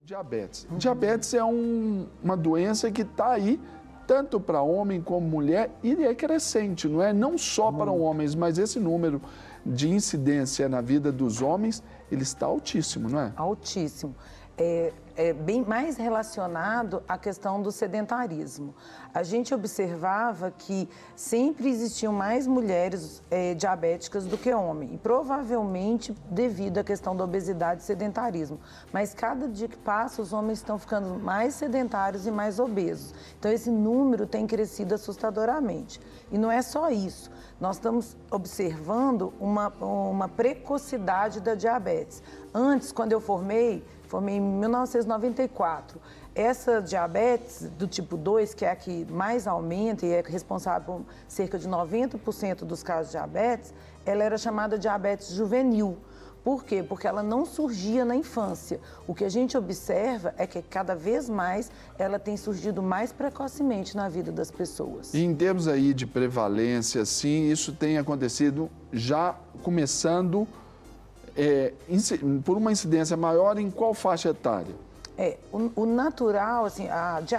Diabetes. Diabetes é uma doença que está aí tanto para homem como mulher e é crescente, não é? Não só para homens, mas esse número de incidência na vida dos homens, ele está altíssimo, não é? Altíssimo. É bem mais relacionado à questão do sedentarismo. A gente observava que sempre existiam mais mulheres diabéticas do que homens, e provavelmente devido à questão da obesidade e sedentarismo. Mas cada dia que passa, os homens estão ficando mais sedentários e mais obesos. Então, esse número tem crescido assustadoramente. E não é só isso. Nós estamos observando uma precocidade da diabetes. Antes, quando eu formei em 1994. Essa diabetes do tipo 2, que é a que mais aumenta e é responsável por cerca de 90% dos casos de diabetes, ela era chamada diabetes juvenil. Por quê? Porque ela não surgia na infância. O que a gente observa é que cada vez mais ela tem surgido mais precocemente na vida das pessoas. E em termos aí de prevalência, sim, isso tem acontecido já começando por uma incidência maior em qual faixa etária? O natural, assim,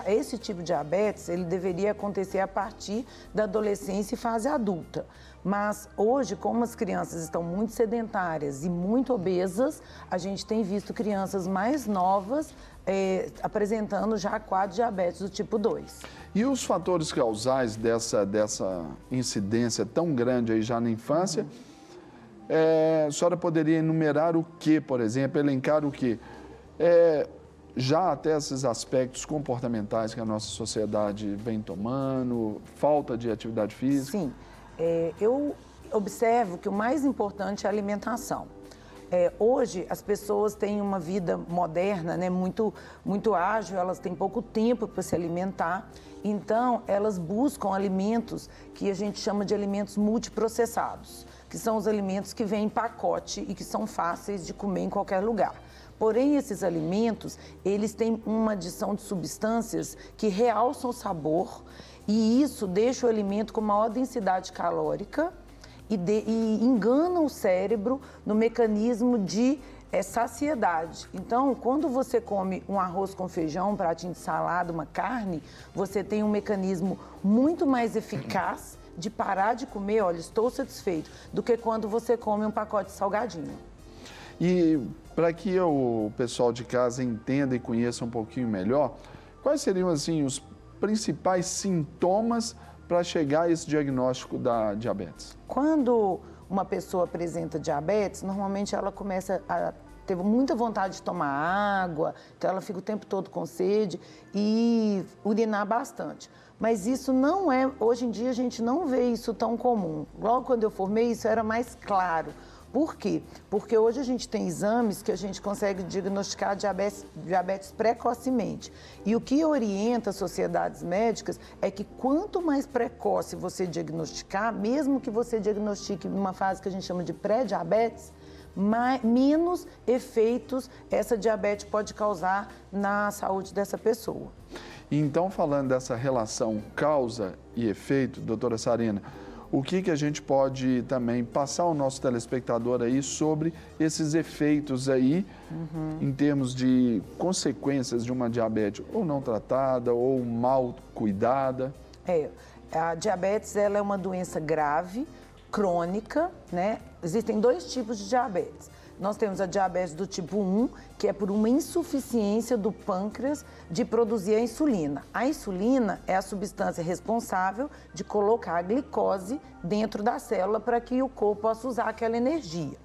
esse tipo de diabetes, ele deveria acontecer a partir da adolescência e fase adulta. Mas hoje, como as crianças estão muito sedentárias e muito obesas, a gente tem visto crianças mais novas apresentando já quadro de diabetes do tipo 2. E os fatores causais dessa incidência tão grande aí já na infância? A senhora poderia enumerar o que, por exemplo, elencar o que? Já até esses aspectos comportamentais que a nossa sociedade vem tomando, falta de atividade física? Sim, eu observo que o mais importante é a alimentação. Hoje, as pessoas têm uma vida moderna, né, muito ágil, elas têm pouco tempo para se alimentar, então elas buscam alimentos que a gente chama de alimentos multiprocessados, que são os alimentos que vêm em pacote e que são fáceis de comer em qualquer lugar. Porém, esses alimentos, eles têm uma adição de substâncias que realçam o sabor e isso deixa o alimento com maior densidade calórica e engana o cérebro no mecanismo de saciedade. Então, quando você come um arroz com feijão, um pratinho de salada, uma carne, você tem um mecanismo muito mais eficaz de parar de comer, olha, estou satisfeito, do que quando você come um pacote de salgadinho. E para que o pessoal de casa entenda e conheça um pouquinho melhor, quais seriam, assim, os principais sintomas para chegar a esse diagnóstico da diabetes? Quando uma pessoa apresenta diabetes, normalmente ela começa a ter muita vontade de tomar água, então ela fica o tempo todo com sede e urinar bastante. Mas isso não é, hoje em dia a gente não vê isso tão comum. Logo quando eu formei, isso era mais claro. Por quê? Porque hoje a gente tem exames que a gente consegue diagnosticar diabetes precocemente. E o que orienta as sociedades médicas é que quanto mais precoce você diagnosticar, mesmo que você diagnostique numa fase que a gente chama de pré-diabetes, menos efeitos essa diabetes pode causar na saúde dessa pessoa. Então, falando dessa relação causa e efeito, doutora Sarina, o que a gente pode também passar ao nosso telespectador aí sobre esses efeitos aí, em termos de consequências de uma diabetes ou não tratada ou mal cuidada? A diabetes ela é uma doença grave, crônica, né? Existem dois tipos de diabetes. Nós temos a diabetes do tipo 1, que é por uma insuficiência do pâncreas de produzir a insulina. A insulina é a substância responsável de colocar a glicose dentro da célula para que o corpo possa usar aquela energia.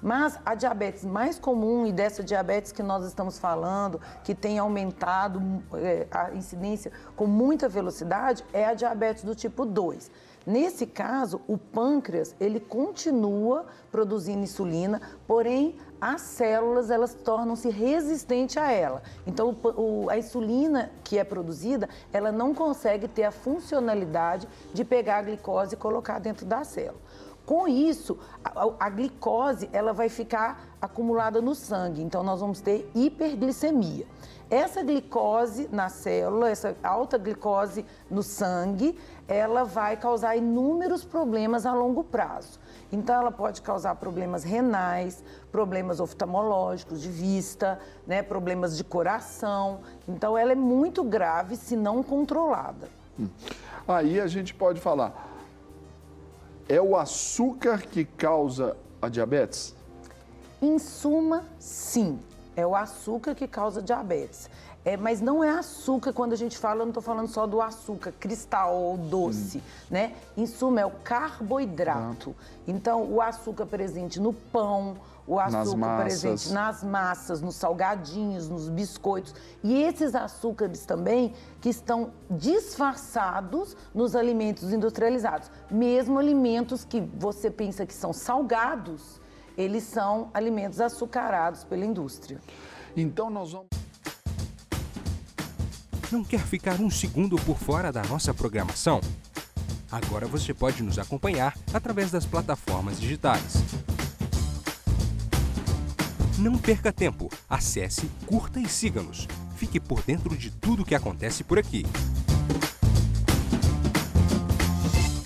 Mas a diabetes mais comum e dessa diabetes que nós estamos falando, que tem aumentado a incidência com muita velocidade, é a diabetes do tipo 2. Nesse caso, o pâncreas, ele continua produzindo insulina, porém, as células, elas tornam-se resistentes a ela. Então, a insulina que é produzida, ela não consegue ter a funcionalidade de pegar a glicose e colocar dentro da célula. Com isso, a glicose ela vai ficar acumulada no sangue, então nós vamos ter hiperglicemia. Essa glicose na célula, essa alta glicose no sangue, ela vai causar inúmeros problemas a longo prazo. Então, ela pode causar problemas renais, problemas oftalmológicos, de vista, né, problemas de coração. Então, ela é muito grave se não controlada. Aí a gente pode falar, é o açúcar que causa a diabetes? Em suma, sim. É o açúcar que causa diabetes. Mas não é açúcar, quando a gente fala, eu não estou falando só do açúcar cristal ou doce, né? Em suma, é o carboidrato. Então, o açúcar presente no pão, o açúcar presente nas massas, nos salgadinhos, nos biscoitos. E esses açúcares também que estão disfarçados nos alimentos industrializados. Mesmo alimentos que você pensa que são salgados, eles são alimentos açucarados pela indústria. Então, nós vamos... Não quer ficar um segundo por fora da nossa programação? Agora você pode nos acompanhar através das plataformas digitais. Não perca tempo. Acesse, curta e siga-nos. Fique por dentro de tudo o que acontece por aqui.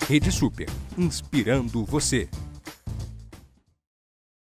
Rede Super, inspirando você.